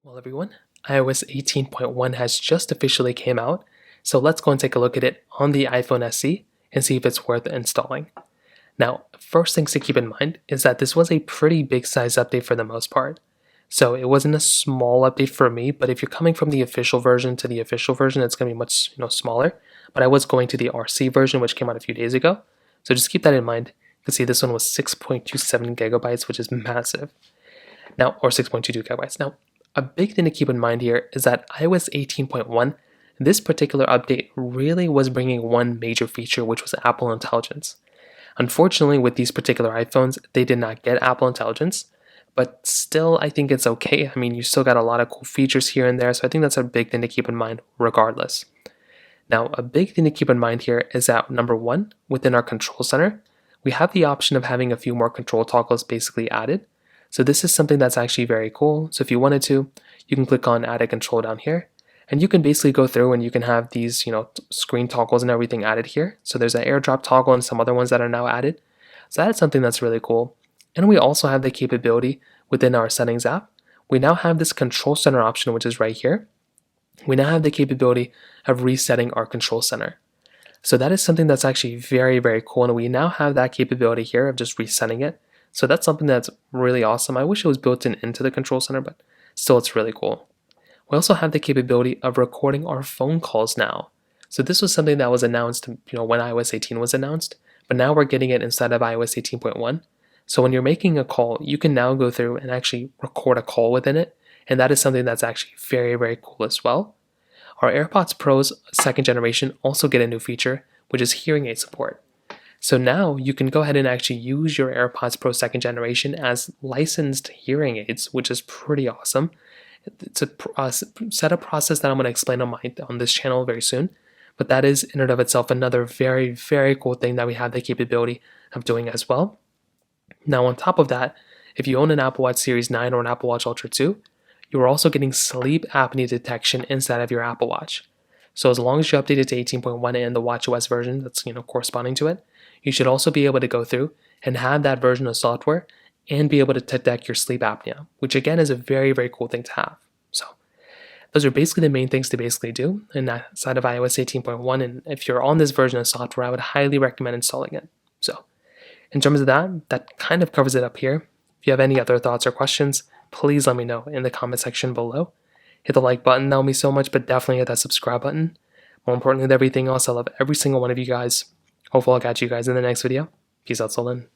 Well, everyone, iOS 18.1 has just officially came out, so let's go and take a look at it on the iPhone SE and see if it's worth installing. Now, first things to keep in mind is that this was a pretty big size update for the most part. So it wasn't a small update for me, but if you're coming from the official version to the official version, it's going to be much smaller. But I was going to the RC version, which came out a few days ago. So just keep that in mind. You can see this one was 6.27 gigabytes, which is massive. Now, or 6.22 gigabytes. Now, a big thing to keep in mind here is that iOS 18.1, this particular update really was bringing one major feature, which was Apple Intelligence. Unfortunately, with these particular iPhones, they did not get Apple Intelligence, but still, I think it's okay. I mean, you still got a lot of cool features here and there, so I think that's a big thing to keep in mind regardless. Now, a big thing to keep in mind here is that number one, within our control center, we have the option of having a few more control toggles basically added. So this is something that's actually very cool. So if you wanted to, you can click on add a control down here, and you can basically go through and you can have these, screen toggles and everything added here. So there's an airdrop toggle and some other ones that are now added. So that's something that's really cool. And we also have the capability within our settings app. We now have this control center option, which is right here. We now have the capability of resetting our control center. So that is something that's actually very, very cool. And we now have that capability here of just resetting it. So that's something that's really awesome. I wish it was built into the control center, but still it's really cool. We also have the capability of recording our phone calls now. So this was something that was announced, when iOS 18 was announced, but now we're getting it inside of iOS 18.1. So when you're making a call, you can now go through and actually record a call within it. And that is something that's actually very, very cool as well. Our AirPods Pro's second generation also get a new feature, which is hearing aid support. So now you can go ahead and actually use your AirPods Pro second generation as licensed hearing aids, which is pretty awesome. It's a setup process that I'm going to explain on this channel very soon, but that is in and of itself another very, very cool thing that we have the capability of doing as well. Now on top of that, if you own an Apple Watch Series 9 or an Apple Watch Ultra 2, you're also getting sleep apnea detection inside of your Apple Watch. So as long as you update it to 18.1 and the watchOS version that's corresponding to it, you should also be able to go through and have that version of software and be able to detect your sleep apnea, which again is a very, very cool thing to have. So those are basically the main things to basically do in that side of iOS 18.1. And if you're on this version of software, I would highly recommend installing it. So in terms of that kind of covers it up here. If you have any other thoughts or questions, please let me know in the comment section below. Hit the like button, that would mean so much, but definitely hit that subscribe button. More importantly than everything else, I love every single one of you guys. Hopefully I'll catch you guys in the next video. Peace out, Solin.